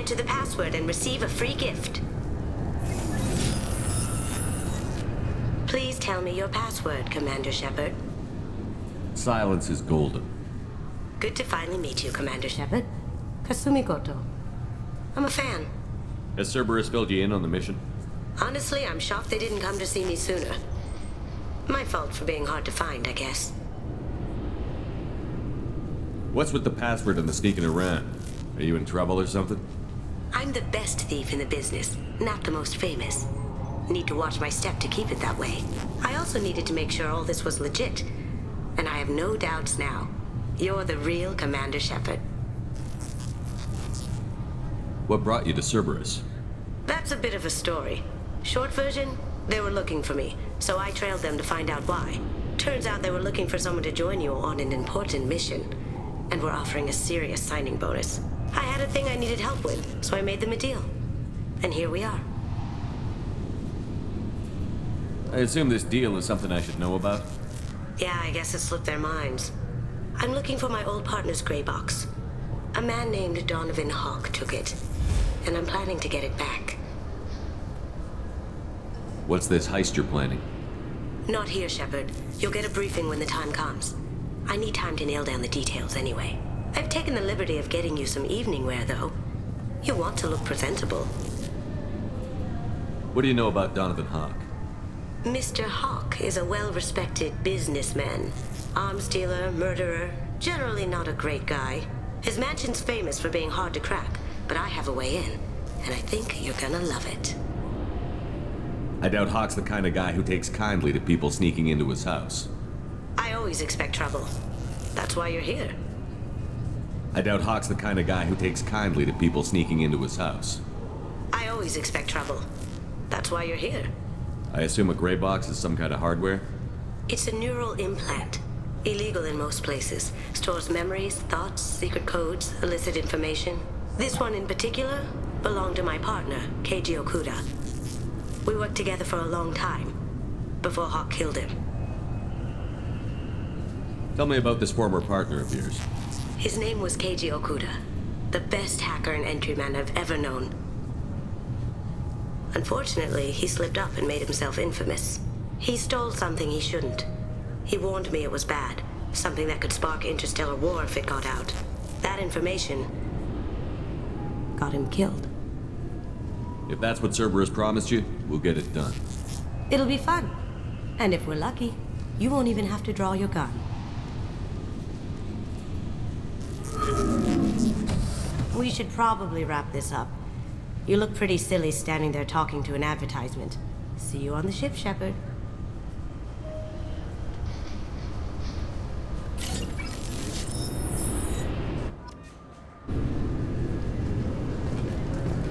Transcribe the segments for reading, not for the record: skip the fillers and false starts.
enter the password and receive a free gift. Please tell me your password, Commander Shepard. Silence is golden. Good to finally meet you, Commander Shepard. Kasumi Goto. I'm a fan. Has Cerberus filled you in on the mission? Honestly, I'm shocked they didn't come to see me sooner. My fault for being hard to find, I guess. What's with the password and the sneaking around? Are you in trouble or something? I'm the best thief in the business, not the most famous. Need to watch my step to keep it that way. I also needed to make sure all this was legit. And I have no doubts now. You're the real Commander Shepard. What brought you to Cerberus? That's a bit of a story. Short version, they were looking for me, so I trailed them to find out why. Turns out they were looking for someone to join you on an important mission, and were offering a serious signing bonus. I had a thing I needed help with, so I made them a deal. And here we are. I assume this deal is something I should know about? Yeah, I guess it slipped their minds. I'm looking for my old partner's gray box. A man named Donovan Hawk took it, and I'm planning to get it back. What's this heist you're planning? Not here, Shepard. You'll get a briefing when the time comes. I need time to nail down the details anyway. I've taken the liberty of getting you some evening wear, though. You want to look presentable. What do you know about Donovan Hawk? Mr. Hawk is a well-respected businessman. Arms dealer, murderer, generally not a great guy. His mansion's famous for being hard to crack, but I have a way in, and I think you're gonna love it. I doubt Hawk's the kind of guy who takes kindly to people sneaking into his house. I always expect trouble. That's why you're here. I doubt Hawk's the kind of guy who takes kindly to people sneaking into his house. I always expect trouble. That's why you're here. I assume a gray box is some kind of hardware? It's a neural implant. Illegal in most places. Stores memories, thoughts, secret codes, illicit information. This one in particular belonged to my partner, Keiji Okuda. We worked together for a long time, before Hawk killed him. Tell me about this former partner of yours. His name was Keiji Okuda, the best hacker and entryman I've ever known. Unfortunately, he slipped up and made himself infamous. He stole something he shouldn't. He warned me it was bad, something that could spark interstellar war if it got out. That information got him killed. If that's what Cerberus promised you, we'll get it done. It'll be fun. And if we're lucky, you won't even have to draw your gun. We should probably wrap this up. You look pretty silly standing there talking to an advertisement. See you on the ship, Shepard.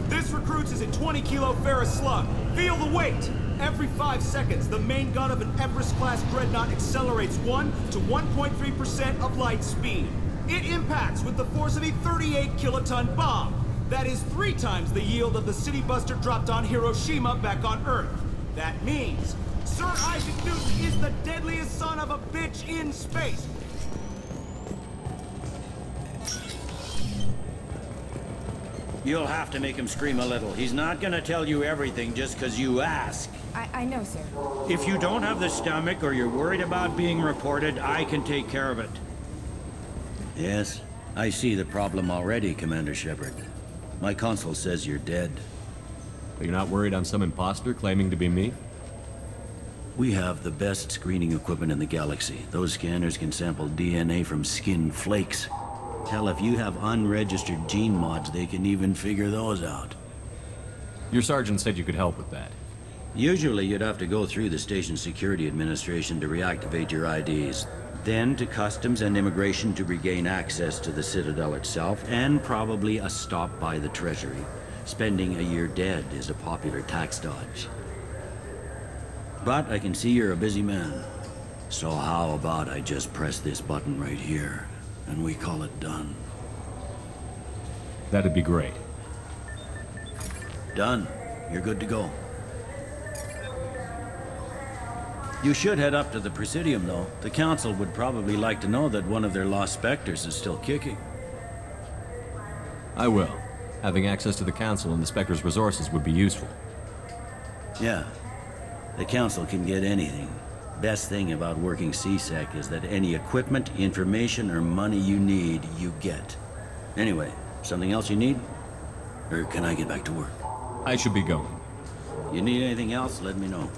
This recruits is a 20-kilo ferrous slug. Feel the weight! Every 5 seconds, the main gun of an Everest-class dreadnought accelerates 1 to 1.3% of light speed. It impacts with the force of a 38-kiloton bomb. That is 3 times the yield of the city buster dropped on Hiroshima back on Earth. That means Sir Isaac Newton is the deadliest son of a bitch in space. You'll have to make him scream a little. He's not gonna tell you everything just because you ask. I know, sir. If you don't have the stomach or you're worried about being reported, I can take care of it. Yes, I see the problem already, Commander Shepard. My console says you're dead. But you're not worried I'm some imposter claiming to be me? We have the best screening equipment in the galaxy. Those scanners can sample DNA from skin flakes. Hell, if you have unregistered gene mods, they can even figure those out. Your sergeant said you could help with that. Usually you'd have to go through the Station Security Administration to reactivate your IDs. Then to Customs and Immigration to regain access to the Citadel itself, and probably a stop by the Treasury. Spending a year dead is a popular tax dodge. But I can see you're a busy man. So how about I just press this button right here, and we call it done? That'd be great. Done. You're good to go. You should head up to the Presidium, though. The Council would probably like to know that one of their lost Spectres is still kicking. I will. Having access to the Council and the Spectre's resources would be useful. Yeah. The Council can get anything. Best thing about working C-Sec is that any equipment, information, or money you need, you get. Anyway, something else you need? Or can I get back to work? I should be going. You need anything else, let me know.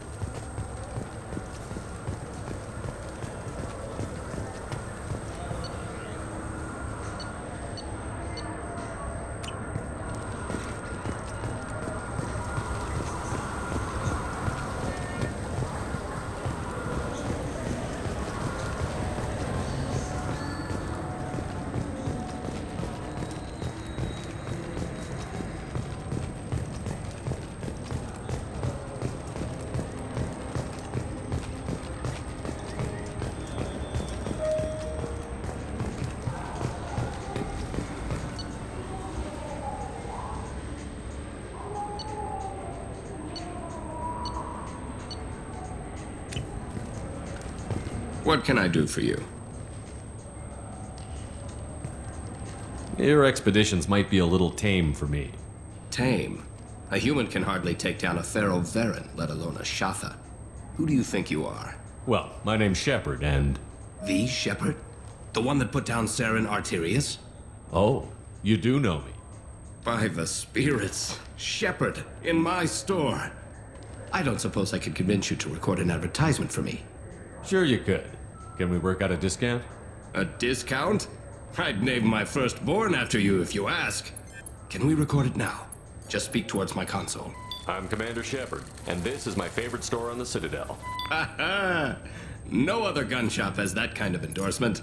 What can I do for you? Your expeditions might be a little tame for me. Tame. A human can hardly take down a Thero Varen, let alone a Shatha. Who do you think you are? Well, my name's Shepard, and... The Shepard? The one that put down Saren Arterius? Oh, you do know me. By the spirits. Shepard, in my store. I don't suppose I could convince you to record an advertisement for me. Sure you could. Can we work out a discount? A discount? I'd name my firstborn after you if you ask. Can we record it now? Just speak towards my console. I'm Commander Shepard, and this is my favorite store on the Citadel. Ha ha! No other gun shop has that kind of endorsement.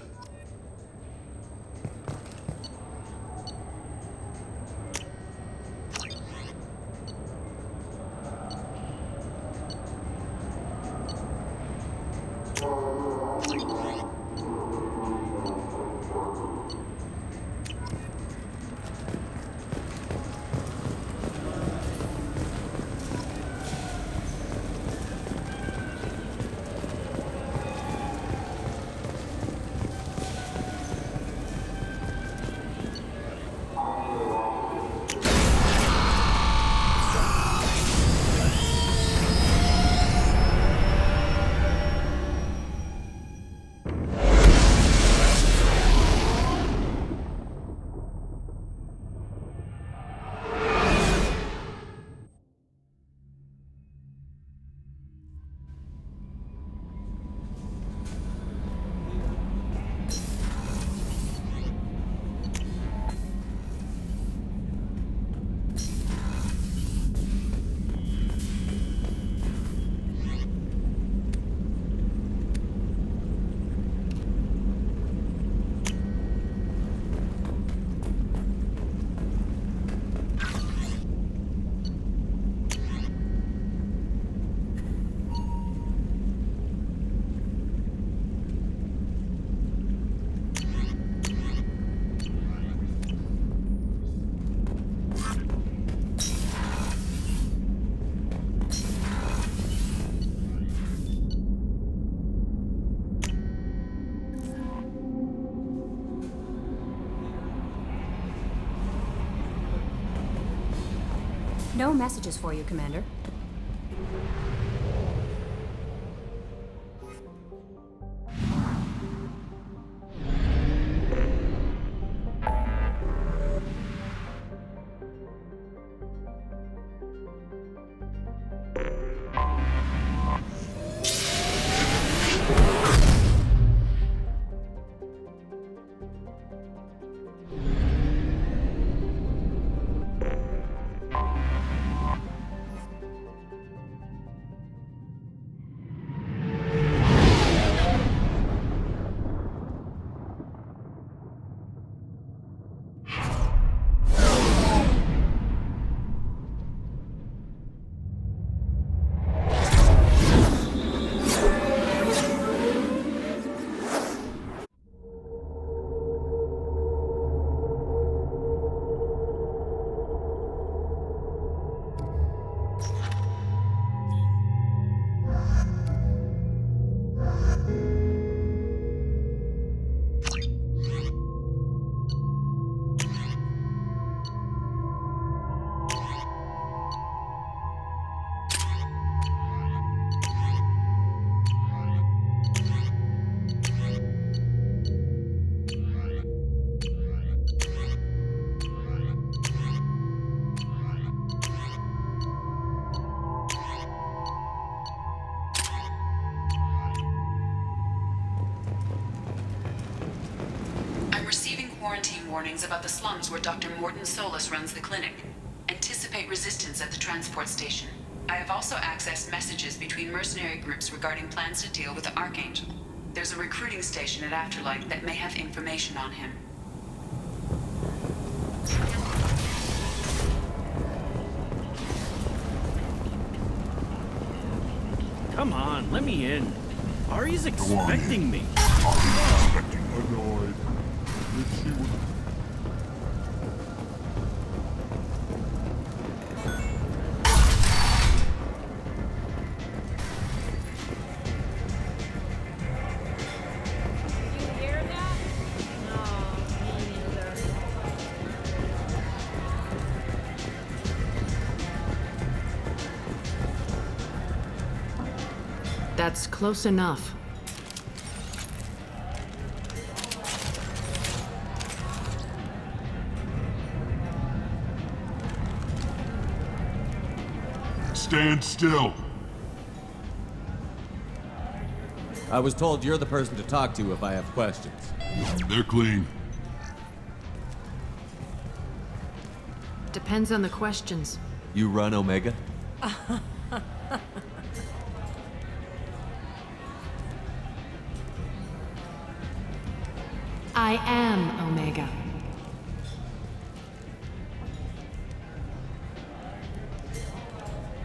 No messages for you, Commander. quarantine warnings about the slums where Dr. Mordin Solus runs the clinic. Anticipate resistance at the transport station. I have also accessed messages between mercenary groups regarding plans to deal with the Archangel. There's a recruiting station at Afterlight that may have information on him. Come on, let me in. Ari's expecting me. Annoyed. Let's see what... That's close enough. Stand still. I was told you're the person to talk to if I have questions. They're clean. Depends on the questions. You run Omega? I am Omega.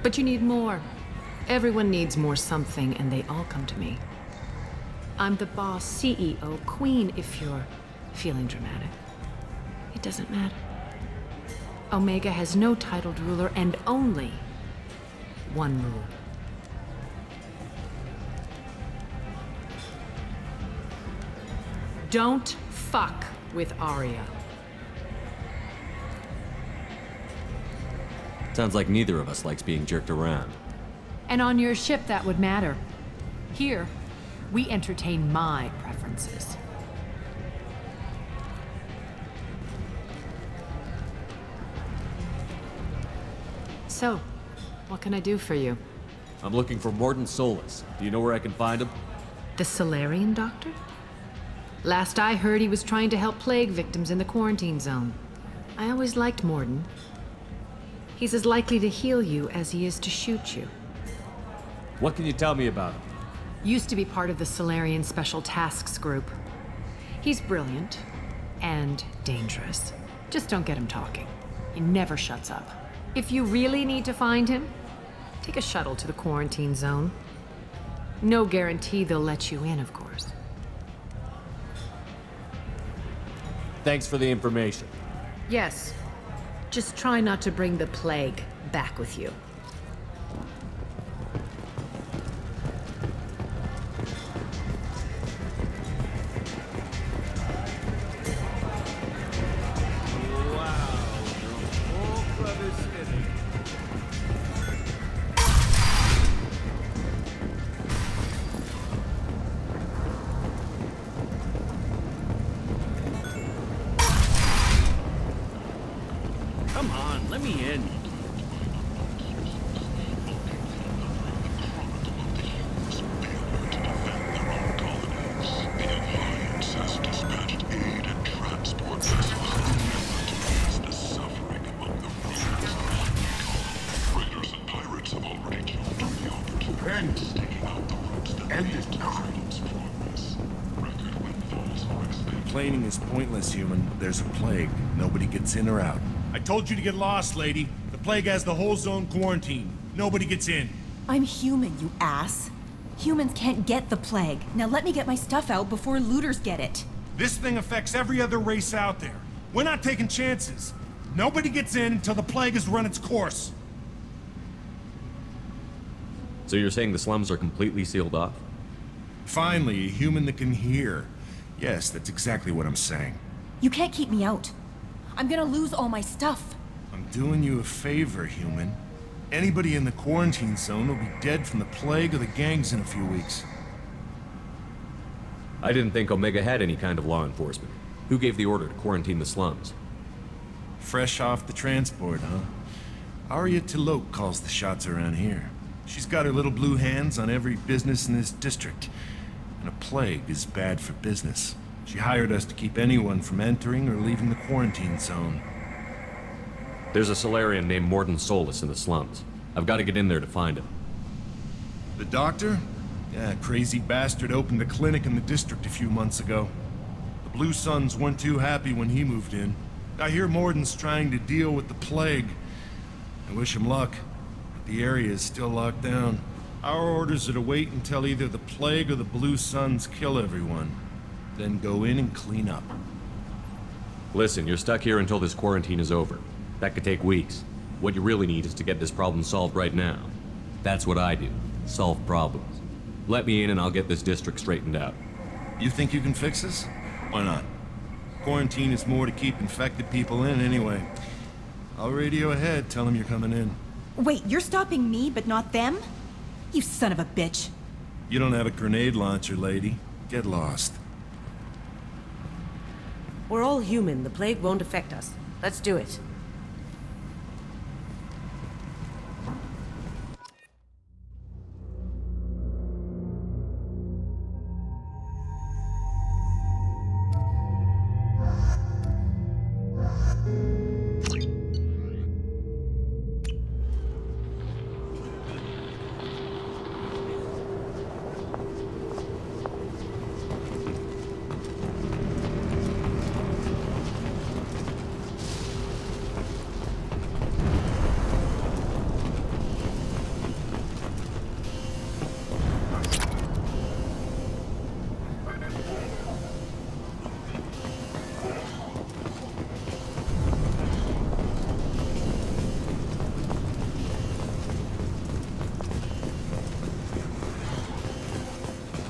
But you need more. Everyone needs more something, and they all come to me. I'm the boss, CEO, queen, if you're feeling dramatic. It doesn't matter. Omega has no titled ruler and only one rule. Don't fuck with Aria. Sounds like neither of us likes being jerked around. And on your ship, that would matter. Here, we entertain my preferences. So, what can I do for you? I'm looking for Mordin Solus. Do you know where I can find him? The Solarian doctor? Last I heard, he was trying to help plague victims in the quarantine zone. I always liked Mordin. He's as likely to heal you as he is to shoot you. What can you tell me about him? Used to be part of the Solarian Special Tasks Group. He's brilliant and dangerous. Just don't get him talking. He never shuts up. If you really need to find him, take a shuttle to the quarantine zone. No guarantee they'll let you in, of course. Thanks for the information. Yes. Just try not to bring the plague back with you. Come on, let me in. Complaining is pointless, human. There's a plague. Nobody gets in or out. I told you to get lost, lady. The plague has the whole zone quarantined. Nobody gets in. I'm human, you ass. Humans can't get the plague. Now let me get my stuff out before looters get it. This thing affects every other race out there. We're not taking chances. Nobody gets in until the plague has run its course. So you're saying the slums are completely sealed off? Finally, a human that can hear. Yes, that's exactly what I'm saying. You can't keep me out. I'm gonna lose all my stuff. I'm doing you a favor, human. Anybody in the quarantine zone will be dead from the plague or the gangs in a few weeks. I didn't think Omega had any kind of law enforcement. Who gave the order to quarantine the slums? Fresh off the transport, huh? Aria T'Loak calls the shots around here. She's got her little blue hands on every business in this district. And a plague is bad for business. She hired us to keep anyone from entering or leaving the quarantine zone. There's a Solarian named Morden Solus in the slums. I've got to get in there to find him. The doctor? Yeah, crazy bastard opened a clinic in the district a few months ago. The Blue Suns weren't too happy when he moved in. I hear Morden's trying to deal with the plague. I wish him luck, but the area is still locked down. Our orders are to wait until either the plague or the Blue Suns kill everyone. Then go in and clean up. Listen, you're stuck here until this quarantine is over. That could take weeks. What you really need is to get this problem solved right now. That's what I do. Solve problems. Let me in and I'll get this district straightened out. You think you can fix this? Why not? Quarantine is more to keep infected people in anyway. I'll radio ahead, tell them you're coming in. Wait, you're stopping me, but not them? You son of a bitch. You don't have a grenade launcher, lady. Get lost. We're all human. The plague won't affect us. Let's do it.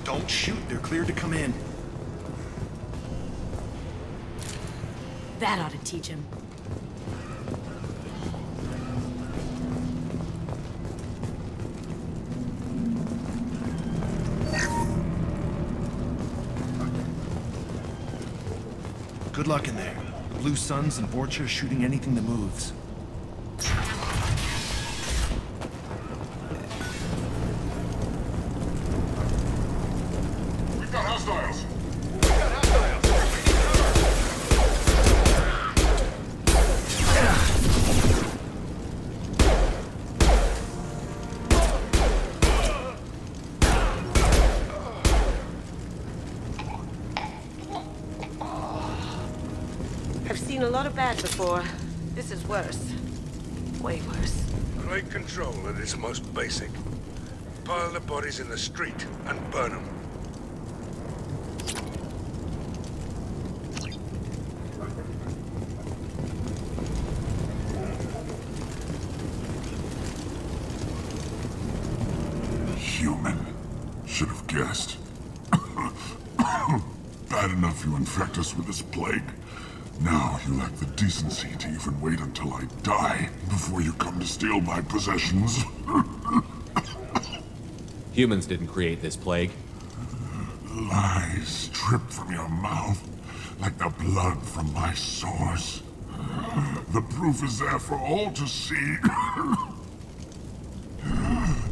Don't shoot, they're cleared to come in. That ought to teach him. Good luck in there. The Blue Suns and Vorcha are shooting anything that moves. We've got hostiles! I've seen a lot of bad before. This is worse. Way worse. Plague control at its most basic. Pile the bodies in the street and burn them. Human. Should have guessed. Bad enough you infect us with this plague. Now you lack the decency to even wait until I die before you come to steal my possessions. Humans didn't create this plague. Lies drip from your mouth like the blood from my sores. The proof is there for all to see.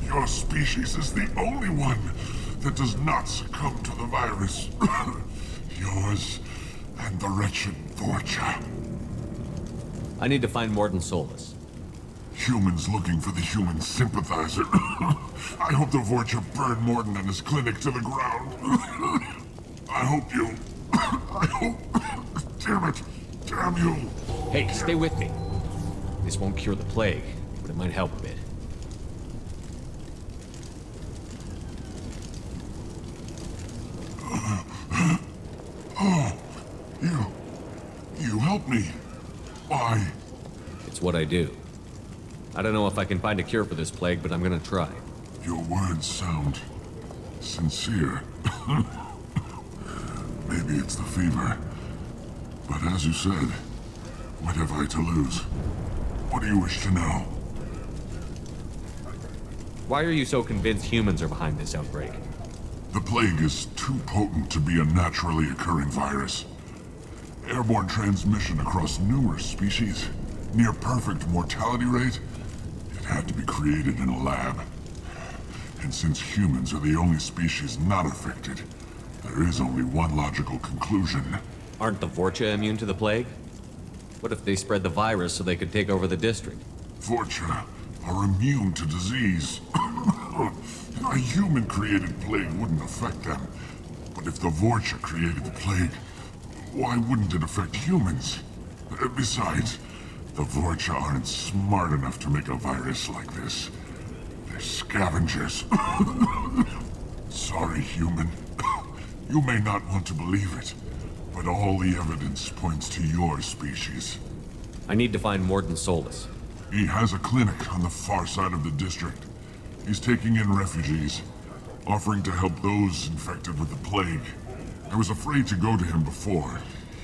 Your species is the only one that does not succumb to the virus. Yours and the wretched Vorcha. I need to find Morden Solus. Humans looking for the human sympathizer. I hope the Vorcha burn Morden and his clinic to the ground. I hope you... I hope... Damn it. Damn you. Hey, stay with me. This won't cure the plague, but it might help a bit. Oh, you helped me. Why? It's what I do. I don't know if I can find a cure for this plague, but I'm gonna try. Your words sound sincere. Maybe it's the fever. But as you said, what have I to lose? What do you wish to know? Why are you so convinced humans are behind this outbreak? The plague is too potent to be a naturally occurring virus. Airborne transmission across numerous species, near perfect mortality rate. It had to be created in a lab. And since humans are the only species not affected, There is only one logical conclusion. Aren't the Vorcha immune to the plague? What if they spread the virus so they could take over the district? Vorcha are immune to disease. A human-created plague wouldn't affect them. But if the Vorcha created the plague, why wouldn't it affect humans? Besides, the Vorcha aren't smart enough to make a virus like this. They're scavengers. Sorry, human. You may not want to believe it, but all the evidence points to your species. I need to find Mordin Solus. He has a clinic on the far side of the district. He's taking in refugees, offering to help those infected with the plague. I was afraid to go to him before.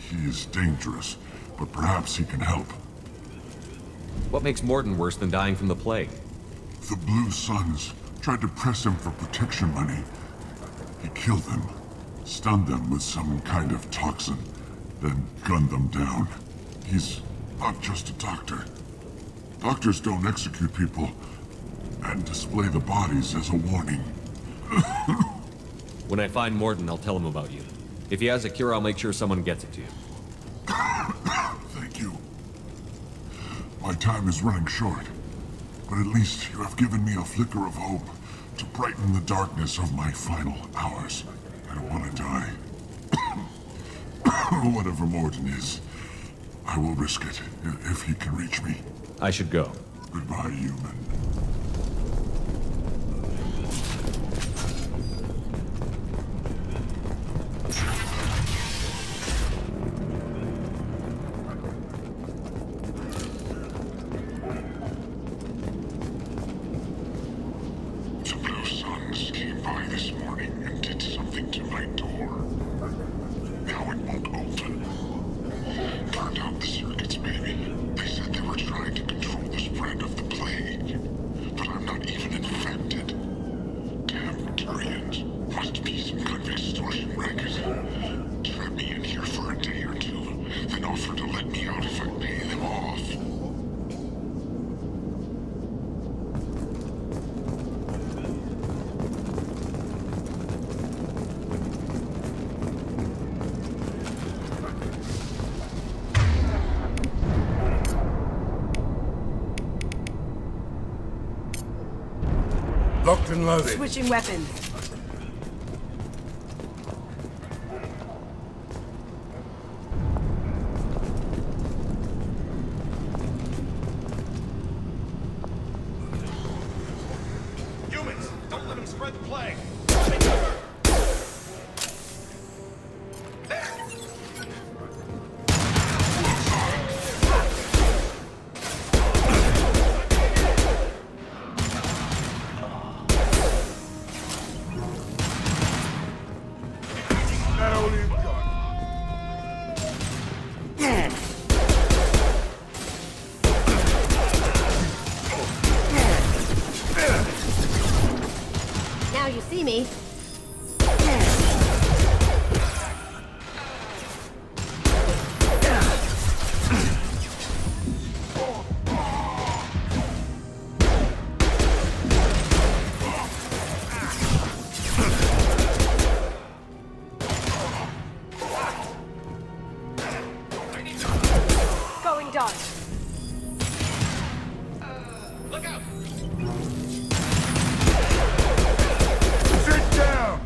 He is dangerous, but perhaps he can help. What makes Mordin worse than dying from the plague? The Blue Suns tried to press him for protection money. He killed them, stunned them with some kind of toxin, then gunned them down. He's not just a doctor. Doctors don't execute people and display the bodies as a warning. When I find Mordin, I'll tell him about you. If he has a cure, I'll make sure someone gets it to you. Thank you. My time is running short, but at least you have given me a flicker of hope to brighten the darkness of my final hours. I don't want to die. Whatever Mordin is, I will risk it if he can reach me. I should go. Goodbye, human. The Blue Suns came by this morning and did something to my door. Now it won't open. Turned out the circuits, maybe. They said they were trying to control the spread of the plague. But I'm not even infected. Damn Turians. Must be some kind of extortion racket. Trap me in here for a day or two, then offer to let me out if I pay them off. Locked and loaded. Switching weapons. Humans, don't let him spread the plague. Now you see me. Going dark. Look out! Sit down!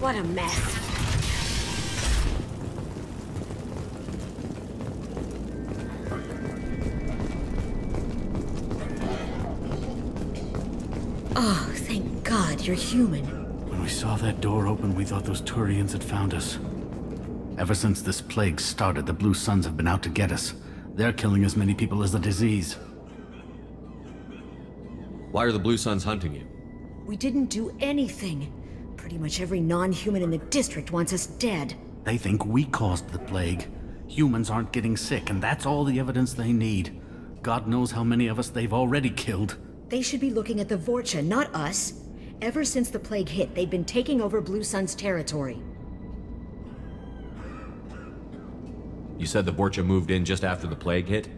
What a mess. Oh, thank God you're human. When we saw that door open, we thought those Turians had found us. Ever since this plague started, the Blue Suns have been out to get us. They're killing as many people as the disease. Why are the Blue Suns hunting you? We didn't do anything. Pretty much every non-human in the district wants us dead. They think we caused the plague. Humans aren't getting sick, and that's all the evidence they need. God knows how many of us they've already killed. They should be looking at the Vorcha, not us. Ever since the plague hit, they've been taking over Blue Sun's territory. You said the Vorcha moved in just after the plague hit?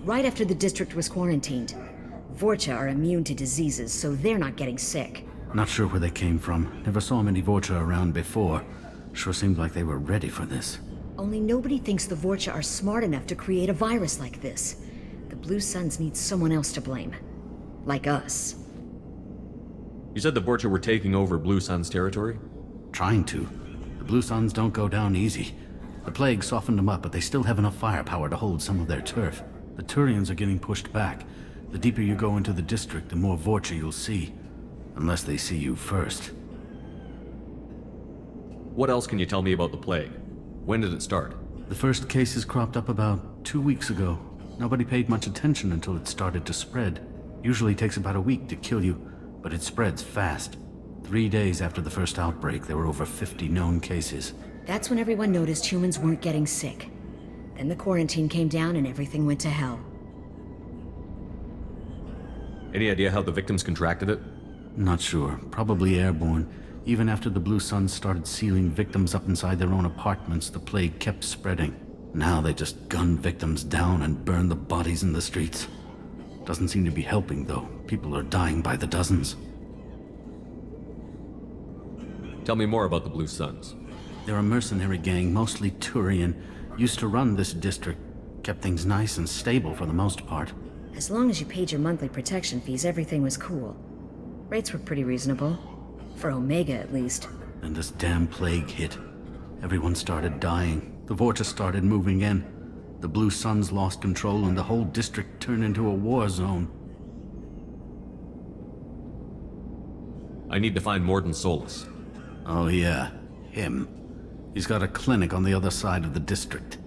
Right after the district was quarantined. Vorcha are immune to diseases, so they're not getting sick. Not sure where they came from. Never saw many Vorcha around before. Sure seemed like they were ready for this. Only nobody thinks the Vorcha are smart enough to create a virus like this. The Blue Suns need someone else to blame. Like us. You said the Vorcha were taking over Blue Sun's territory? Trying to. The Blue Suns don't go down easy. The plague softened them up, but they still have enough firepower to hold some of their turf. The Turians are getting pushed back. The deeper you go into the district, the more Vorcha you'll see. Unless they see you first. What else can you tell me about the plague? When did it start? The first cases cropped up about 2 weeks ago. Nobody paid much attention until it started to spread. Usually takes about a week to kill you, but it spreads fast. 3 days after the first outbreak, there were over 50 known cases. That's when everyone noticed humans weren't getting sick. Then the quarantine came down and everything went to hell. Any idea how the victims contracted it? Not sure. Probably airborne. Even after the Blue Suns started sealing victims up inside their own apartments, the plague kept spreading. Now they just gun victims down and burn the bodies in the streets. Doesn't seem to be helping, though. People are dying by the dozens. Tell me more about the Blue Suns. They're a mercenary gang, mostly Turian. Used to run this district. Kept things nice and stable for the most part. As long as you paid your monthly protection fees, everything was cool. Rates were pretty reasonable. For Omega, at least. Then this damn plague hit. Everyone started dying. The Vorcha started moving in. The Blue Suns lost control and the whole district turned into a war zone. I need to find Morden Solus. Oh yeah, him. He's got a clinic on the other side of the district.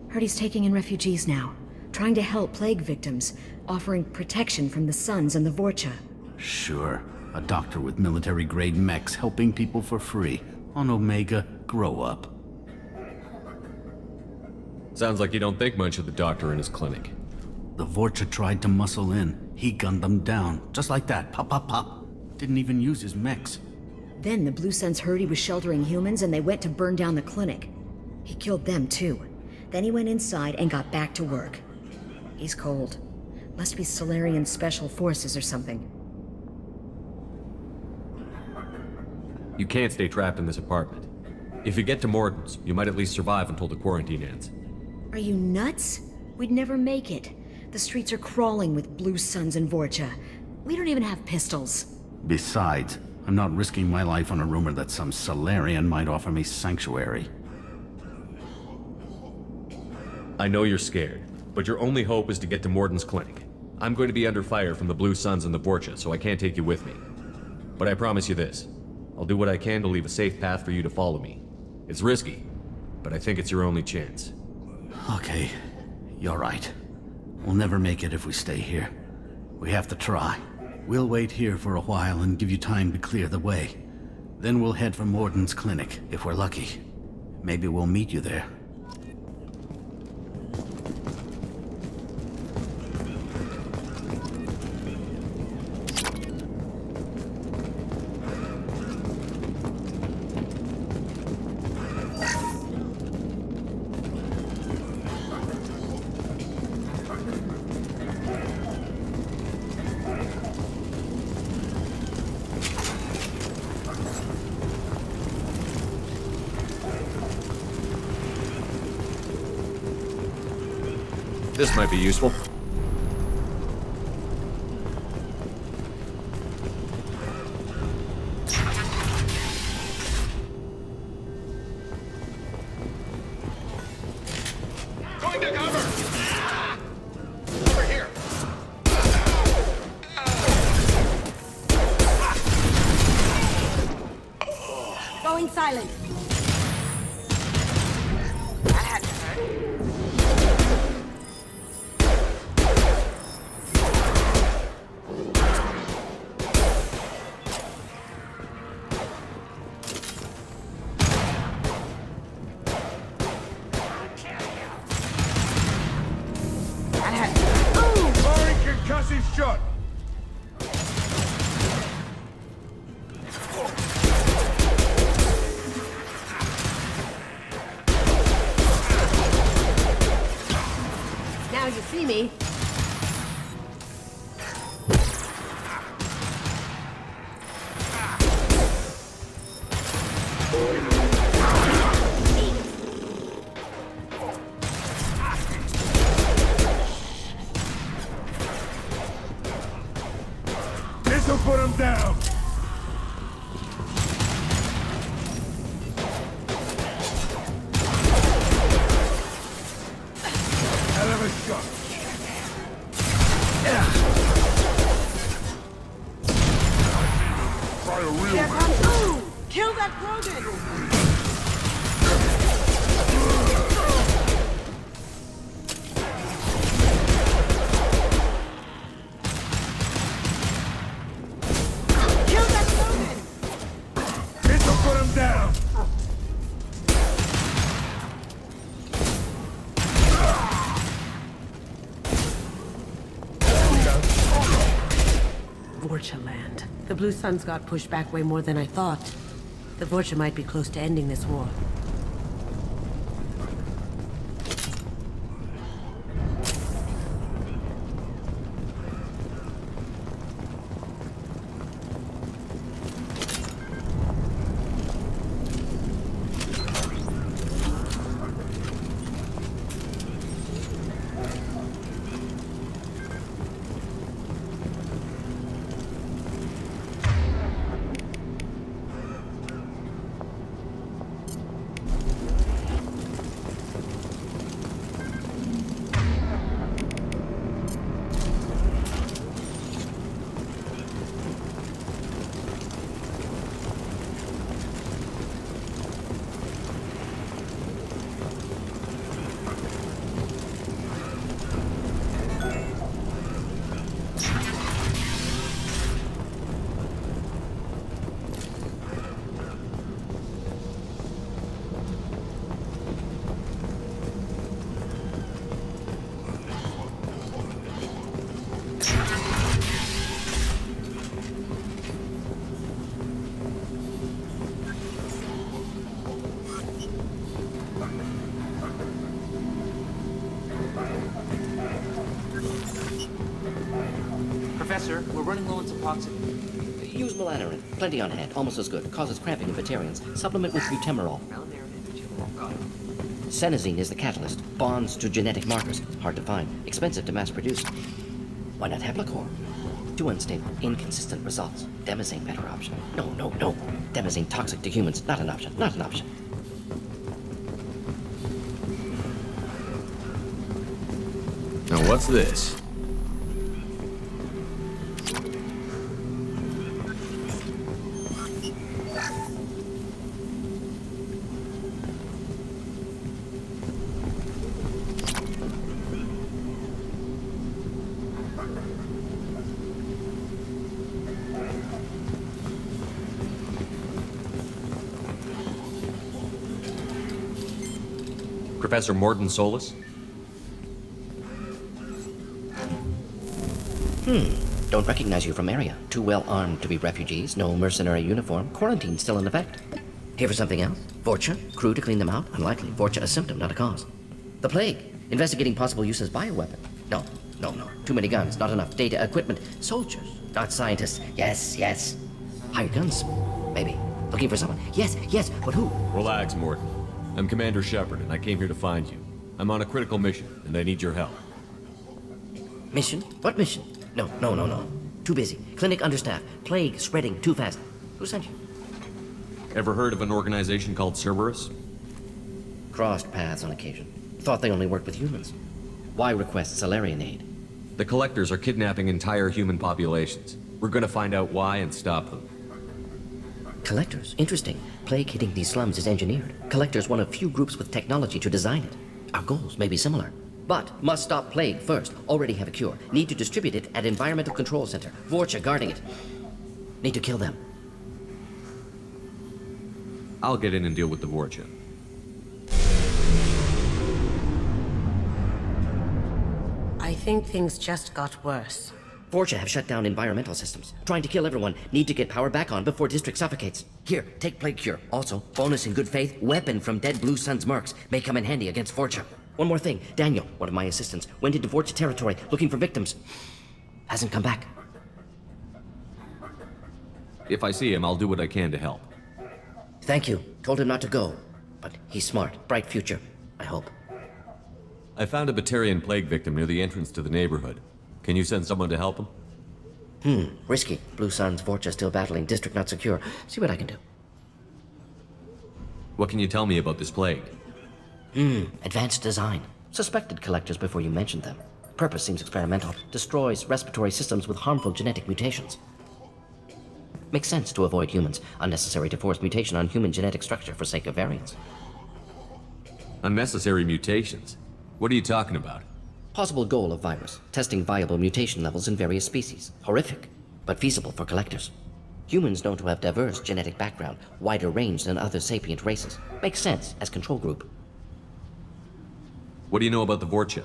Heard he's taking in refugees now. Trying to help plague victims. Offering protection from the Suns and the Vorcha. Sure. A doctor with military-grade mechs helping people for free. On Omega, grow up. Sounds like you don't think much of the doctor in his clinic. The Vorcha tried to muscle in. He gunned them down. Just like that. Pop, pop, pop. Didn't even use his mechs. Then the Blue Suns heard he was sheltering humans and they went to burn down the clinic. He killed them too. Then he went inside and got back to work. He's cold. Must be Solarian Special Forces or something. You can't stay trapped in this apartment. If you get to Morden's, you might at least survive until the quarantine ends. Are you nuts? We'd never make it. The streets are crawling with Blue Suns and Vorcha. We don't even have pistols. Besides, I'm not risking my life on a rumor that some Solarian might offer me sanctuary. I know you're scared, but your only hope is to get to Morden's clinic. I'm going to be under fire from the Blue Suns and the Vorcha, so I can't take you with me. But I promise you this. I'll do what I can to leave a safe path for you to follow me. It's risky, but I think it's your only chance. Okay, you're right. We'll never make it if we stay here. We have to try. We'll wait here for a while and give you time to clear the way. Then we'll head for Morden's clinic, if we're lucky. Maybe we'll meet you there. This might be useful. Going to cover! Over here! Going silent. This'll put him down! Hell of a shot. Try a real man. Kill that Krogan! This'll put him down! Vorcha land. The Blue Suns got pushed back way more than I thought. The Vorcha might be close to ending this war. Professor, we're running low on Suboxone. Use melanorin. Plenty on hand. Almost as good. Causes cramping in vegetarians. Supplement with butemerol. Senesine is the catalyst. Bonds to genetic markers. Hard to find. Expensive to mass produce. Why not Heplicor? Too unstable. Inconsistent results. Demazine better option. No. Demazine toxic to humans. Not an option. Not an option. Now what's this? Professor Mordin Solus? Don't recognize you from area. Too well armed to be refugees. No mercenary uniform. Quarantine still in effect. Here for something else? Vorcha? Crew to clean them out? Unlikely. Vorcha a symptom, not a cause. The plague. Investigating possible use as bioweapon. No. Too many guns. Not enough data, equipment. Soldiers, not scientists. Yes. Hired guns. Maybe. Looking for someone. Yes. But who? Relax, Mordin. I'm Commander Shepard, and I came here to find you. I'm on a critical mission, and I need your help. Mission? What mission? No. Too busy. Clinic understaffed. Plague spreading too fast. Who sent you? Ever heard of an organization called Cerberus? Crossed paths on occasion. Thought they only worked with humans. Why request Salarian aid? The Collectors are kidnapping entire human populations. We're gonna find out why and stop them. Collectors? Interesting. Plague hitting these slums is engineered. Collectors one of few groups with technology to design it. Our goals may be similar. But must stop plague first. Already have a cure. Need to distribute it at Environmental Control Center. Vorcha guarding it. Need to kill them. I'll get in and deal with the Vorcha. I think things just got worse. Vorcha have shut down environmental systems. Trying to kill everyone. Need to get power back on before district suffocates. Here, take plague cure. Also, bonus in good faith, weapon from dead Blue Sun's mercs. May come in handy against Vorcha. One more thing. Daniel, one of my assistants, went into Vorcha territory looking for victims. Hasn't come back. If I see him, I'll do what I can to help. Thank you. Told him not to go. But he's smart. Bright future. I hope. I found a Batarian plague victim near the entrance to the neighborhood. Can you send someone to help him? Risky. Blue Sun's Vorcha still battling. District not secure. See what I can do. What can you tell me about this plague? Advanced design. Suspected collectors before you mentioned them. Purpose seems experimental. Destroys respiratory systems with harmful genetic mutations. Makes sense to avoid humans. Unnecessary to force mutation on human genetic structure for sake of variance. Unnecessary mutations? What are you talking about? Possible goal of virus. Testing viable mutation levels in various species. Horrific, but feasible for collectors. Humans known to have diverse genetic background, wider range than other sapient races. Makes sense as control group. What do you know about the Vorcha?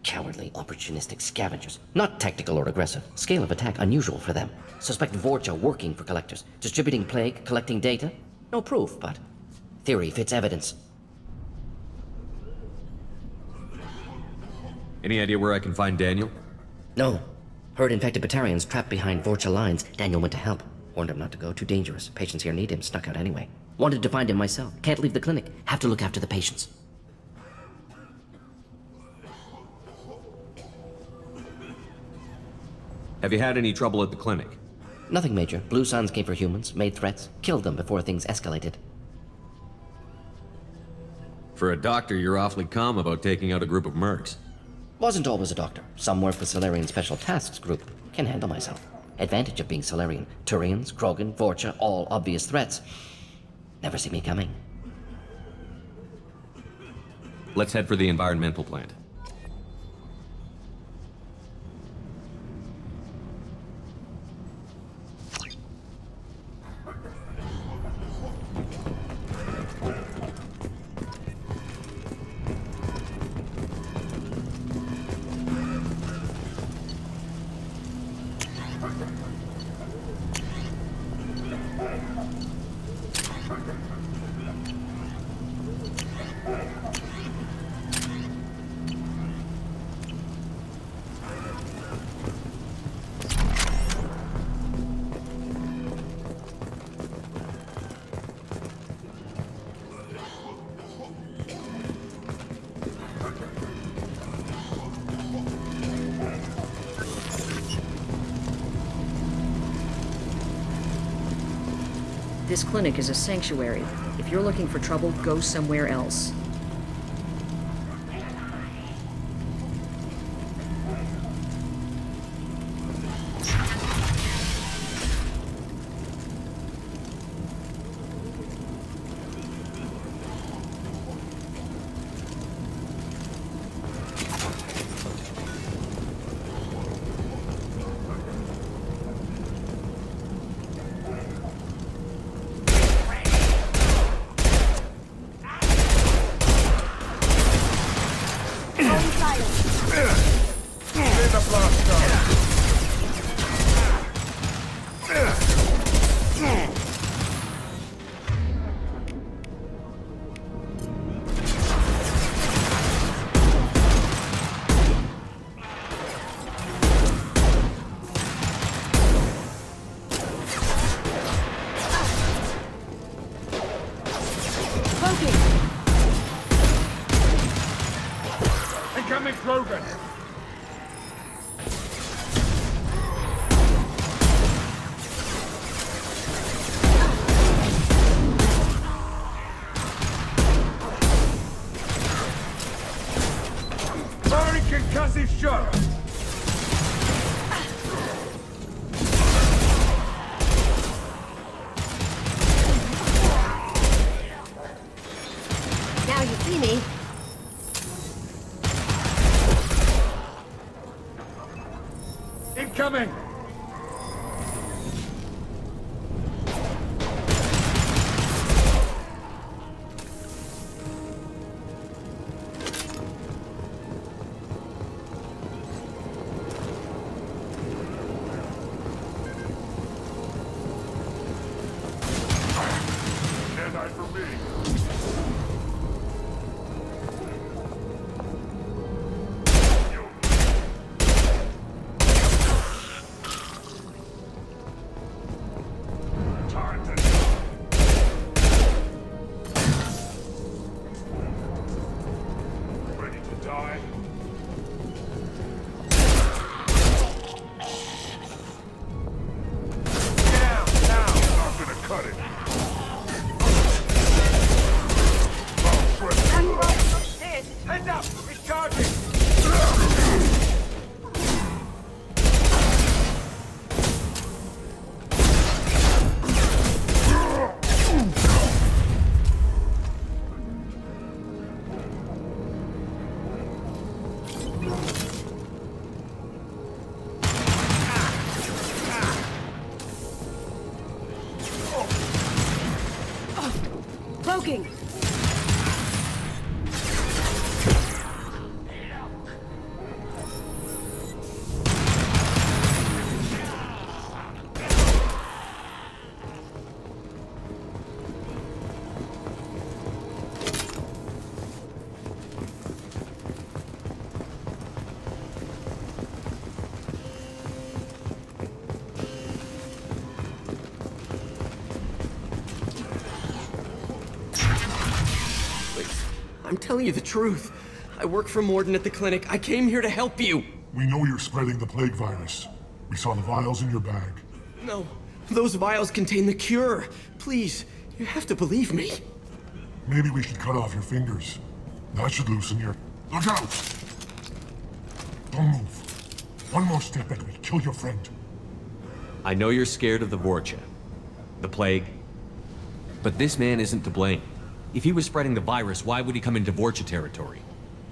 Cowardly, opportunistic scavengers. Not tactical or aggressive. Scale of attack unusual for them. Suspect Vorcha working for collectors. Distributing plague, collecting data. No proof, but theory fits evidence. Any idea where I can find Daniel? No. Heard infected Batarians trapped behind Vorcha lines. Daniel went to help. Warned him not to go. Too dangerous. Patients here need him. Snuck out anyway. Wanted to find him myself. Can't leave the clinic. Have to look after the patients. Have you had any trouble at the clinic? Nothing major. Blue Suns came for humans, made threats, killed them before things escalated. For a doctor, you're awfully calm about taking out a group of mercs. Wasn't always a doctor. Some work for Solarian Special Tasks Group. Can handle myself. Advantage of being Solarian. Turians, Krogan, Vorcha, all obvious threats. Never see me coming. Let's head for the environmental plant. This clinic is a sanctuary. If you're looking for trouble, go somewhere else. Incoming Krogan! Firing concussive shot! Now you see me. cut it. Heads up! He's charging! Cloaking! I'm telling you the truth. I work for Morden at the clinic. I came here to help you. We know you're spreading the plague virus. We saw the vials in your bag. No, those vials contain the cure. Please, you have to believe me. Maybe we should cut off your fingers. That should loosen your... Look out! Don't move. One more step and we kill your friend. I know you're scared of the Vorcha, the plague, but this man isn't to blame. If he was spreading the virus, why would he come into Vorcha territory?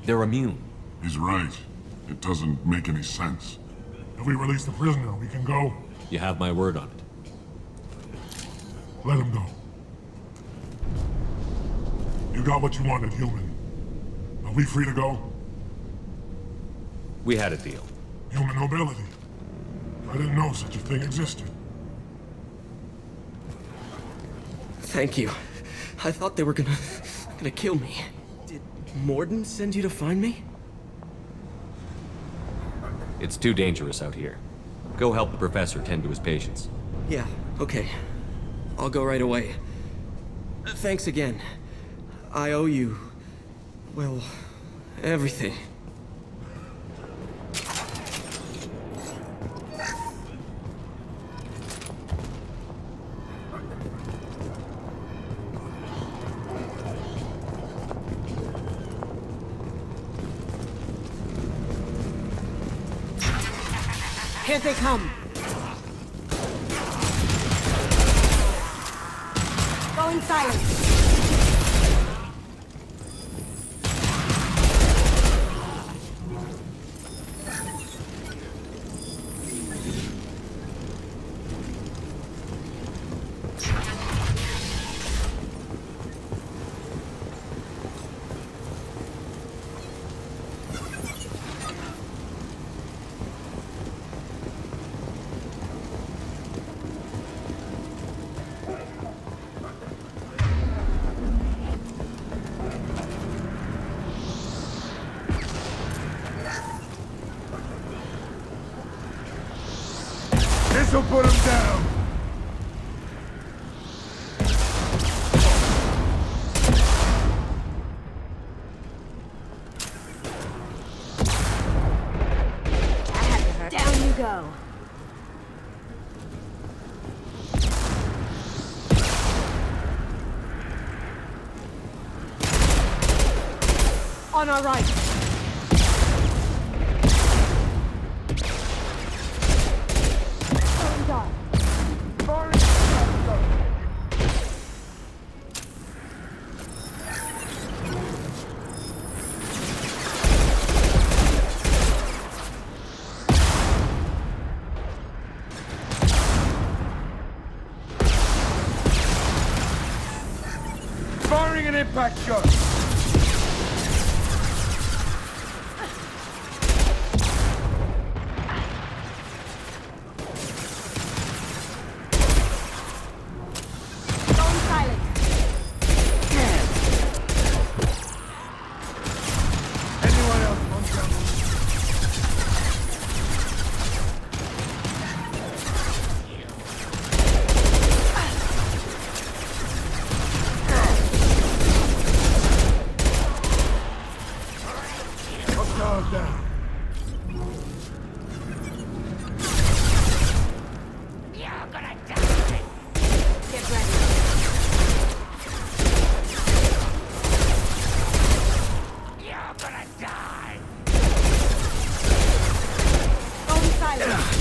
They're immune. He's right. It doesn't make any sense. If we release the prisoner, we can go. You have my word on it. Let him go. You got what you wanted, human. Are we free to go? We had a deal. Human nobility. I didn't know such a thing existed. Thank you. I thought they were gonna kill me. Did Morden send you to find me? It's too dangerous out here. Go help the professor tend to his patients. Yeah, okay. I'll go right away. Thanks again. I owe you... well, everything. Here they come. Going silent. This'll put him down. Down you go. On our right. Firing an impact shot. Going silent. Anyone else want trouble? Hostiles down. Get ready. You're gonna die! Going silent.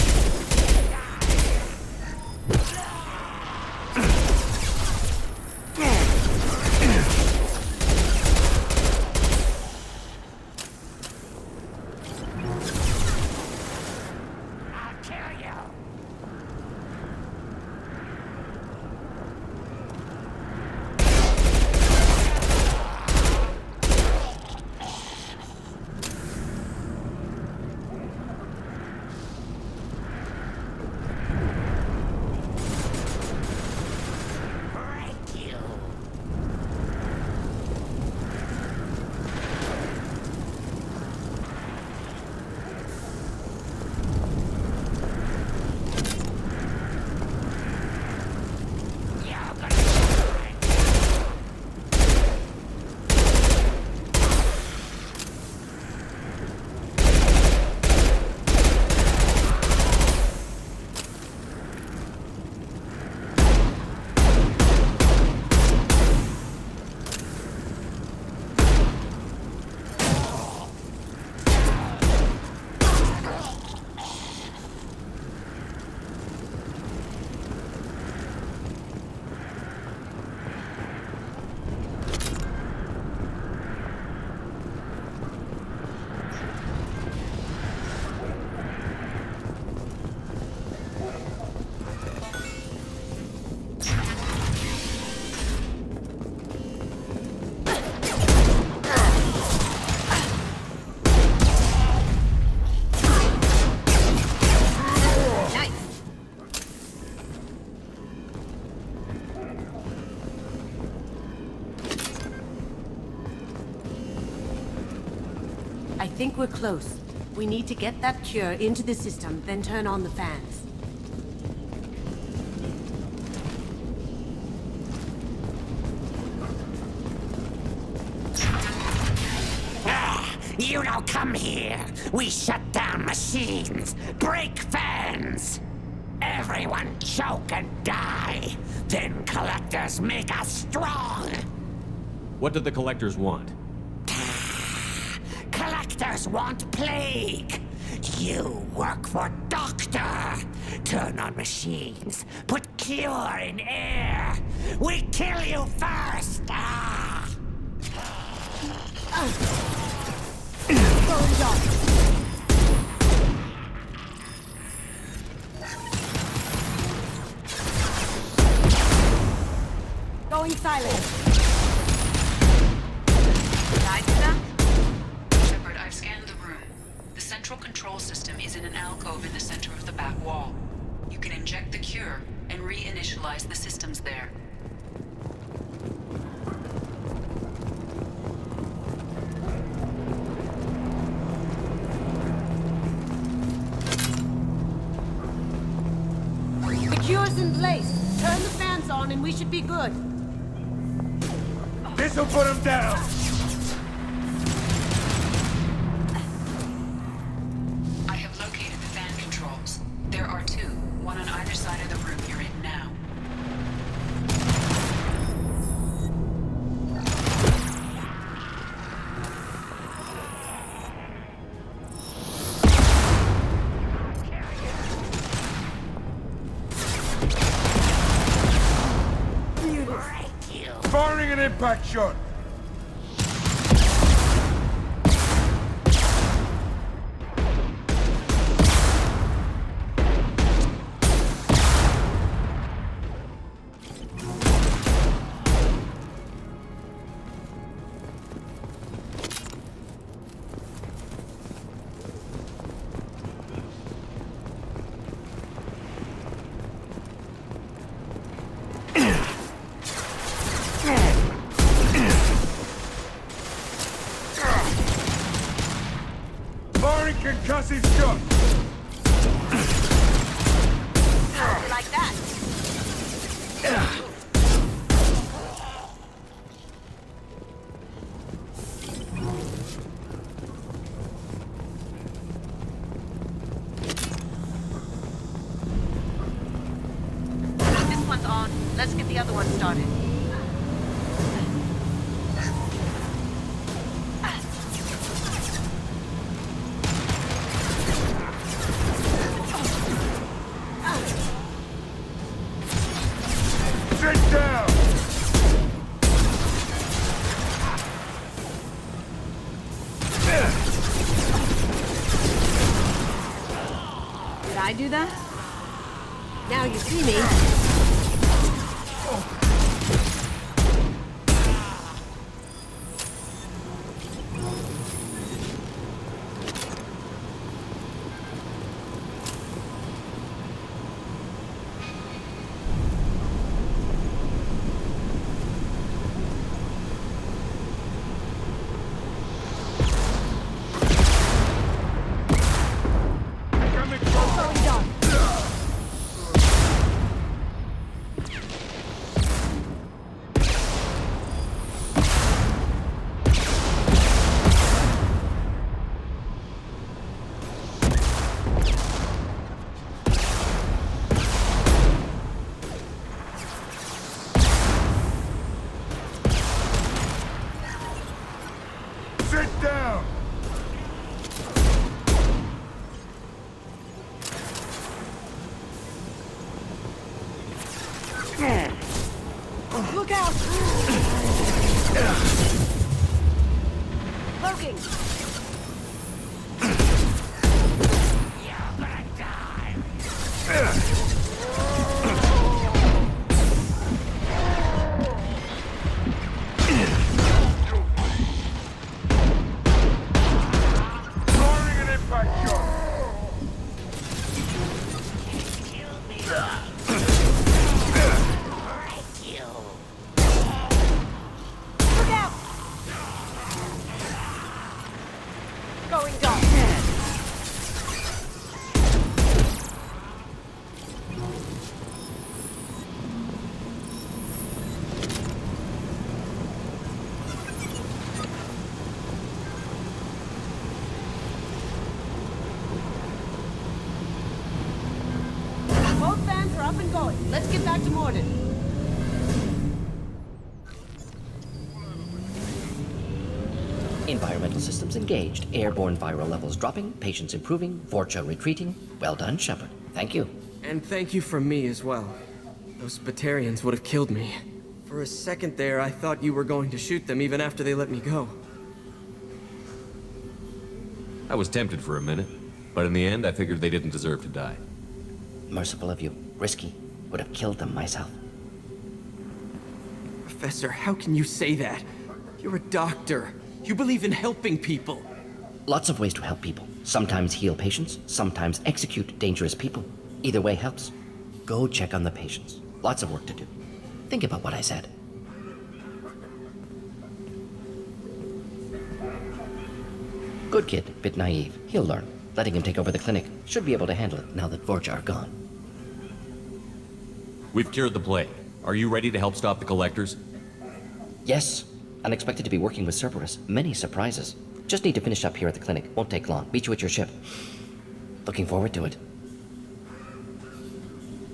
I think we're close. We need to get that cure into the system, then turn on the fans. You don't come here. We shut down machines, break fans. Everyone choke and die. Then collectors make us strong. What did the collectors want? Collectors want plague. You work for Doctor. Turn on machines. Put cure in air. We kill you first. Going dark. Going silent. Shepard, I've scanned the room. The central control system is in an alcove in the center of the back wall. You can inject the cure and reinitialize the systems there. The cure's in place. Turn the fans on and we should be good. This'll put him down! I have located the fan controls. There are two, one on either side of the room you're in now. Firing an impact shot! Firing concussive shot! Like that. This one's on. Let's get the other one started. Sit down! Did I do that? Now you see me. Sit down! Look out! Lurking! Firing an impact shot! Look out! Going dark. Both vans are up and going. Let's get back to Morden. Environmental systems engaged. Airborne viral levels dropping. Patients improving. Vorcha retreating. Well done, Shepard. Thank you. And thank you from me as well. Those Batarians would have killed me. For a second there, I thought you were going to shoot them even after they let me go. I was tempted for a minute, but in the end, I figured they didn't deserve to die. Merciful of you. Risky. Would have killed them myself. Professor, how can you say that? You're a doctor. You believe in helping people. Lots of ways to help people. Sometimes heal patients, sometimes execute dangerous people. Either way helps. Go check on the patients. Lots of work to do. Think about what I said. Good kid, bit naive. He'll learn. Letting him take over the clinic. Should be able to handle it now that Vorcha are gone. We've cured the plague. Are you ready to help stop the collectors? Yes. Unexpected to be working with Cerberus. Many surprises. Just need to finish up here at the clinic. Won't take long. Meet you at your ship. Looking forward to it.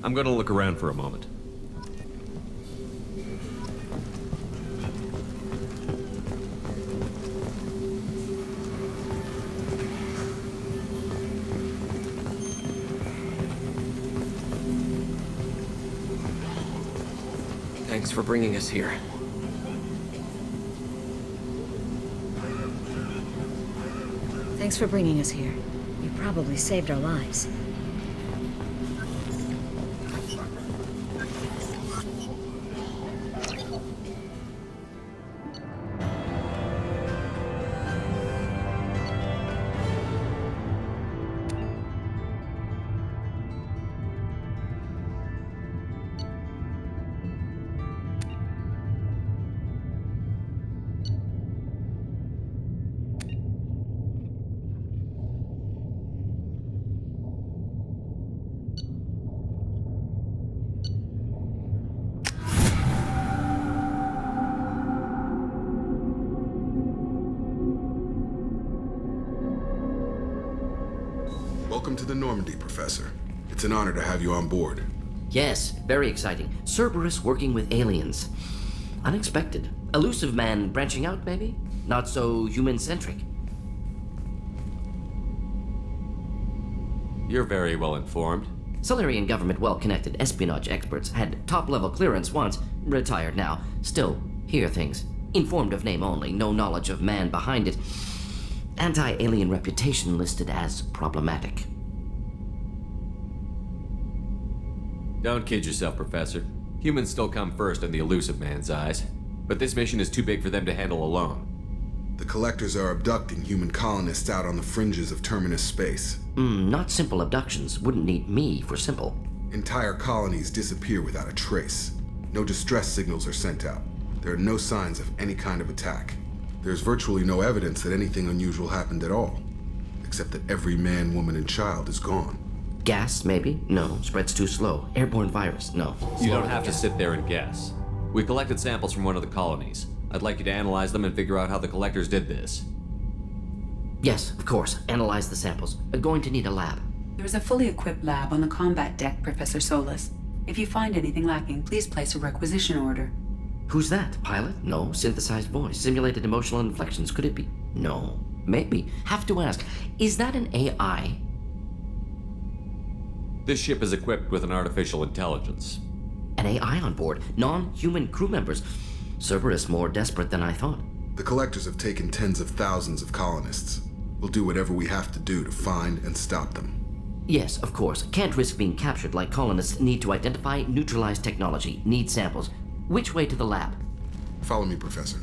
I'm gonna look around for a moment. Thanks for bringing us here. Thanks for bringing us here. You probably saved our lives. Welcome to the Normandy, Professor. It's an honor to have you on board. Yes, very exciting. Cerberus working with aliens. Unexpected. Elusive man branching out, maybe? Not so human-centric. You're very well informed. Solarian government well-connected espionage experts had top-level clearance once, retired now. Still, hear things. Informed of name only, no knowledge of man behind it. Anti-alien reputation listed as problematic. Don't kid yourself, Professor. Humans still come first in the elusive man's eyes. But this mission is too big for them to handle alone. The Collectors are abducting human colonists out on the fringes of Terminus space. Not simple abductions. Wouldn't need me for simple. Entire colonies disappear without a trace. No distress signals are sent out. There are no signs of any kind of attack. There's virtually no evidence that anything unusual happened at all. Except that every man, woman, and child is gone. Gas, maybe? No. Spreads too slow. Airborne virus? No. You don't have to sit there and guess. We collected samples from one of the colonies. I'd like you to analyze them and figure out how the Collectors did this. Yes, of course. Analyze the samples. Going to need a lab. There's a fully equipped lab on the combat deck, Professor Solis. If you find anything lacking, please place a requisition order. Who's that? Pilot? No. Synthesized voice. Simulated emotional inflections. Could it be? No. Maybe. Have to ask. Is that an AI? This ship is equipped with an artificial intelligence. An AI on board? Non-human crew members? Cerberus more desperate than I thought. The Collectors have taken tens of thousands of colonists. We'll do whatever we have to do to find and stop them. Yes, of course. Can't risk being captured like colonists need to identify, neutralize technology, need samples. Which way to the lab? Follow me, Professor.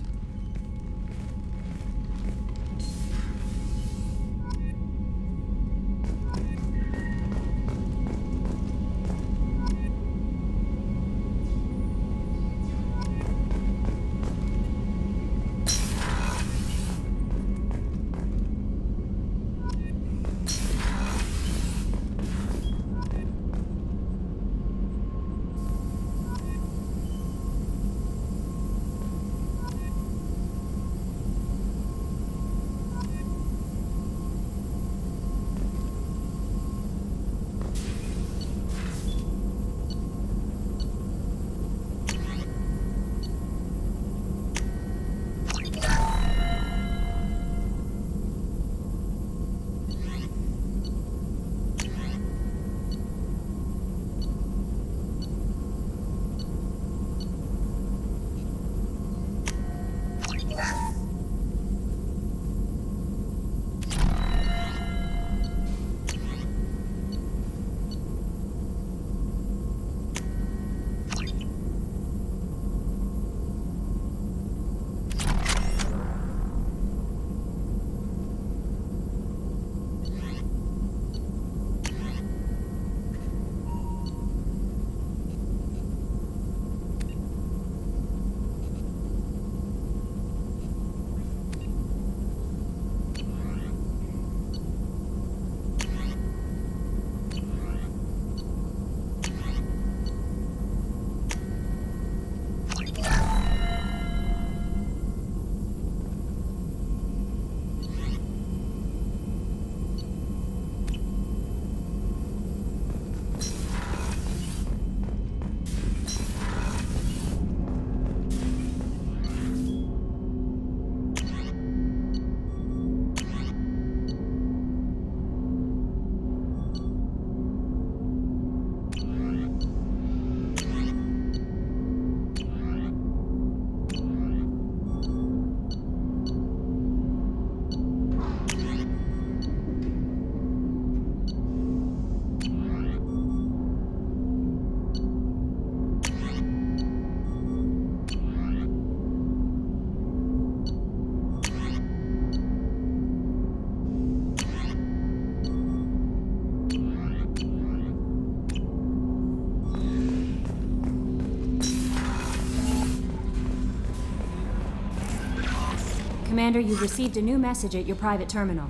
Commander, you've received a new message at your private terminal.